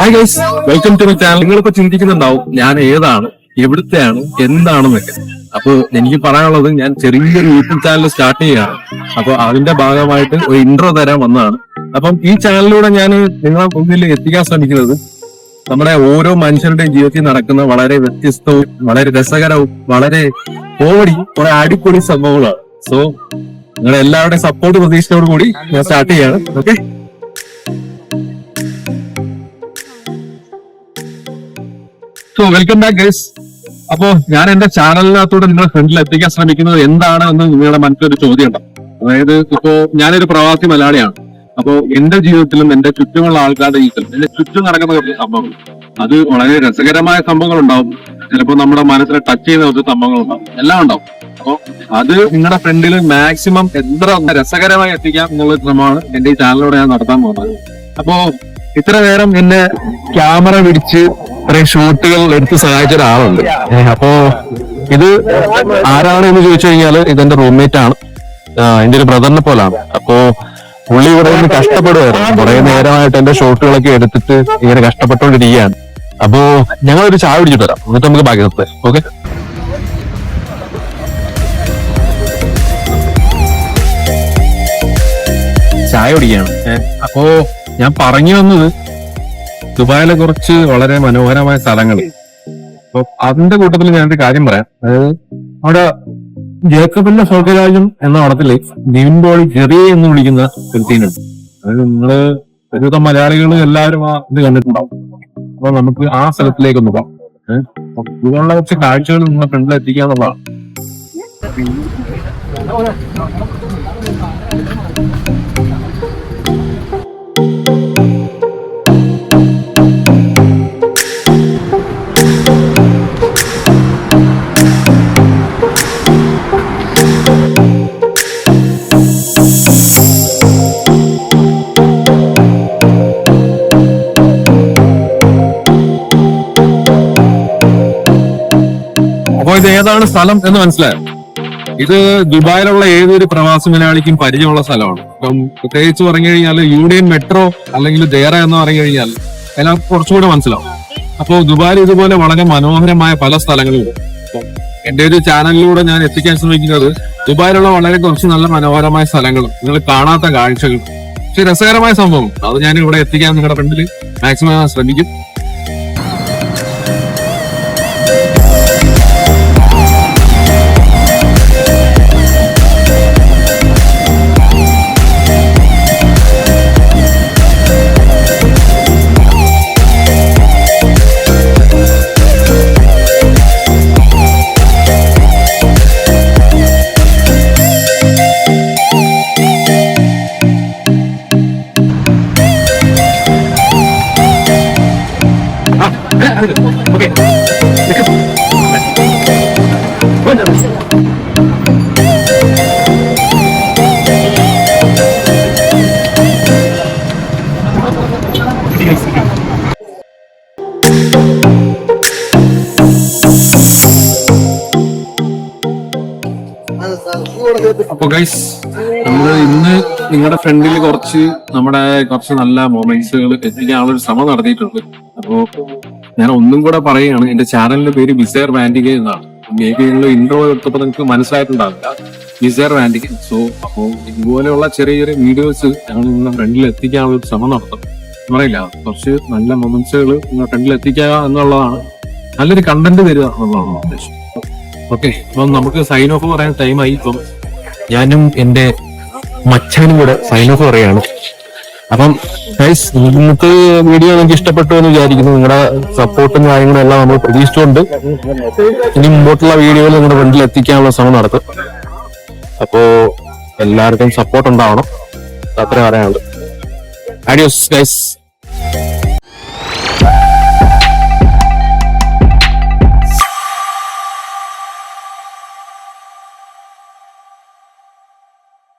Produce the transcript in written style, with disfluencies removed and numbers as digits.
Hi guys, welcome to my channel. നിങ്ങളിപ്പോ ചിന്തിക്കുന്നുണ്ടാവും ഞാൻ ഏതാണ്, എവിടുത്തെയാണ്, എന്താണെന്നൊക്കെ. അപ്പൊ എനിക്ക് പറയാനുള്ളത്, ഞാൻ ചെറിയൊരു യൂട്യൂബ് ചാനൽ സ്റ്റാർട്ട് ചെയ്യുകയാണ്. അപ്പൊ അതിന്റെ ഭാഗമായിട്ട് ഒരു ഇൻട്രോ തരാൻ വന്നതാണ്. അപ്പം ഈ ചാനലിലൂടെ ഞാൻ നിങ്ങളെ മുന്നിൽ എത്തിക്കാൻ ശ്രമിക്കുന്നത് നമ്മുടെ ഓരോ മനുഷ്യരുടെയും ജീവിതത്തിൽ നടക്കുന്ന വളരെ വ്യത്യസ്തവും വളരെ രസകരവും വളരെ കോമഡി കുറെ അടിപൊളി സംഭവങ്ങളാണ്. സോ നിങ്ങളുടെ എല്ലാവരുടെയും സപ്പോർട്ട് പ്രതീക്ഷയോട് കൂടി ഞാൻ സ്റ്റാർട്ട് ചെയ്യാണ്. Okay, so welcome back guys. അപ്പോ ഞാൻ എന്റെ ചാനലിനകത്തൂടെ നിങ്ങളുടെ ഫ്രണ്ടിൽ എത്തിക്കാൻ ശ്രമിക്കുന്നത് എന്താണ് എന്ന് നിങ്ങളുടെ മനസ്സിലൊരു ചോദ്യം ഉണ്ടാവും. അതായത് ഇപ്പോ ഞാനൊരു പ്രവാസി മലയാളിയാണ്. അപ്പോ എന്റെ ജീവിതത്തിലും എന്റെ ചുറ്റുമുള്ള ആൾക്കാരുടെ ജീവിതത്തിലും എന്റെ ചുറ്റും നടക്കുന്ന കുറച്ച് സംഭവങ്ങൾ, അത് വളരെ രസകരമായ സംഭവങ്ങൾ ഉണ്ടാവും. ചിലപ്പോൾ നമ്മുടെ മനസ്സിനെ ടച്ച് ചെയ്യുന്ന കുറച്ച് സംഭവങ്ങൾ ഉണ്ടാവും, എല്ലാം ഉണ്ടാവും. അപ്പോ അത് നിങ്ങളുടെ ഫ്രണ്ടിൽ മാക്സിമം എത്ര രസകരമായി എത്തിക്കാം എന്നുള്ള ശ്രമമാണ് എന്റെ ഈ ചാനലിലൂടെ ഞാൻ നടത്താൻ പോകുന്നത്. അപ്പോ ഇത്ര നേരം എന്നെ ക്യാമറ പിടിച്ച് ഇത്രയും ഷൂട്ടുകൾ എടുത്ത് സഹായിച്ച ഒരാളുണ്ട്. അപ്പോ ഇത് ആരാണ് എന്ന് ചോദിച്ചു കഴിഞ്ഞാൽ ഇതെന്റെ റൂംമേറ്റ് ആണ്, എന്റെ ഒരു ബ്രദറിനെ പോലാണ്. അപ്പോ പുള്ളി ഇവിടെ നിന്ന് കഷ്ടപ്പെടുമായിരുന്നു. കുറെ നേരമായിട്ട് എന്റെ ഷോട്ടുകളൊക്കെ എടുത്തിട്ട് ഇങ്ങനെ കഷ്ടപ്പെട്ടുകൊണ്ടിരിക്കുകയാണ്. അപ്പോ ഞങ്ങളൊരു ചായ പിടിച്ചിട്ട് വരാം, എന്നിട്ട് നമുക്ക് ബാക്കി നിർത്താം. ഓക്കെ, ചായ കുടിക്കുകയാണ്. അപ്പോ ഞാൻ പറഞ്ഞു വന്നത് ദുബായിലെ കുറച്ച് വളരെ മനോഹരമായ സ്ഥലങ്ങൾ. അപ്പൊ അതിന്റെ കൂട്ടത്തിൽ ഞാനൊരു കാര്യം പറയാം. അതായത് അവിടെ ജേക്കബിന്റെ സ്വർഗരാജ്യം എന്ന പടത്തില് നിവിൻ പോളി ജെറി എന്ന് വിളിക്കുന്ന ഒരു സീനുണ്ട്. അതായത് നിങ്ങള് ഒരുവിധം മലയാളികൾ എല്ലാവരും ആ ഇത് കണ്ടിട്ടുണ്ടാവും. അപ്പൊ നമുക്ക് ആ സ്ഥലത്തിലേക്കൊന്ന് പോകാം. ഇതുപോലുള്ള കുറച്ച് കാഴ്ചകൾ നിങ്ങളെ ഫ്രണ്ടിൽ എത്തിക്കാന്നുള്ളതാണ്. അപ്പൊ ഇത് ഏതാണ് സ്ഥലം എന്ന് മനസ്സിലായോ? ഇത് ദുബായിലുള്ള ഏതൊരു പ്രവാസി മലയാളിക്കും പരിചയമുള്ള സ്ഥലമാണ്. ഇപ്പം പ്രത്യേകിച്ച് പറഞ്ഞു കഴിഞ്ഞാൽ യൂണിയൻ മെട്രോ അല്ലെങ്കിൽ ദേറ എന്ന് പറഞ്ഞു കഴിഞ്ഞാൽ എല്ലാം കുറച്ചുകൂടെ മനസ്സിലാവും. അപ്പോൾ ദുബായിൽ ഇതുപോലെ വളരെ മനോഹരമായ പല സ്ഥലങ്ങളുണ്ട്. അപ്പം എന്റെ ഒരു ചാനലിലൂടെ ഞാൻ എത്തിക്കാൻ ശ്രമിക്കുന്നത് ദുബായിലുള്ള വളരെ കുറച്ച് നല്ല മനോഹരമായ സ്ഥലങ്ങളും നിങ്ങൾ കാണാത്ത കാഴ്ചകളും പക്ഷെ രസകരമായ സംഭവം അത് ഞാൻ ഇവിടെ എത്തിക്കാൻ നിങ്ങളുടെ ഫ്രണ്ടിൽ മാക്സിമം ശ്രമിക്കും. Okay. അപ്പൊ ഗൈസ്, നമ്മള് ഇന്ന് നിങ്ങളുടെ ഫ്രണ്ടിൽ കുറച്ച് നല്ല മൊമെന്റ്സുകൾ എത്തിക്കാനുള്ളൊരു ശ്രമം നടത്തിയിട്ടുണ്ട്. അപ്പോ ഞാൻ ഒന്നും കൂടെ പറയുകയാണ്, എന്റെ ചാനലിന്റെ പേര് വിസയർ വാൻഡിഗ എന്നാണ്. മേ ബി ഇൻട്രോ എടുത്തപ്പോൾ നിങ്ങൾക്ക് മനസ്സിലായിട്ടുണ്ടാവില്ല, വിസയർ വാൻഡിഗ. സോ അപ്പോ ഇതുപോലെയുള്ള ചെറിയ ചെറിയ വീഡിയോസ് ഞങ്ങൾ നിങ്ങളുടെ ഫ്രണ്ടിൽ എത്തിക്കാനുള്ള ഒരു ശ്രമം നടത്തും. പറയില്ല, കുറച്ച് നല്ല മൊമെന്റ്സുകൾ നിങ്ങളുടെ ഫ്രണ്ടിൽ എത്തിക്കുക എന്നുള്ളതാണ്, നല്ലൊരു കണ്ടന്റ് തരിക എന്നുള്ളതാണ് ഉദ്ദേശം. ഓക്കെ, അപ്പം നമുക്ക് സൈൻ ഓഫ് പറയാൻ ടൈമായി. ഇപ്പം ഞാനും എന്റെ മച്ചാനും കൂടെ സൈൻ ഓഫ് പറയാണ്. അപ്പം ഗൈസ്, ഇന്നത്തെ വീഡിയോ നിങ്ങൾക്ക് ഇഷ്ടപ്പെട്ടു എന്ന് വിചാരിക്കുന്നു. നിങ്ങളുടെ സപ്പോർട്ടും കാര്യങ്ങളും എല്ലാം നമ്മൾ പ്രതീക്ഷിച്ചുകൊണ്ട് ഇനി മുമ്പോട്ടുള്ള വീഡിയോകൾ നിങ്ങളുടെ ഫ്രണ്ടിൽ എത്തിക്കാനുള്ള ശ്രമം നടത്തും. അപ്പോ എല്ലാവർക്കും സപ്പോർട്ട് ഉണ്ടാവണം, അത്രേ പറയാനുള്ളൂ. Audios guys.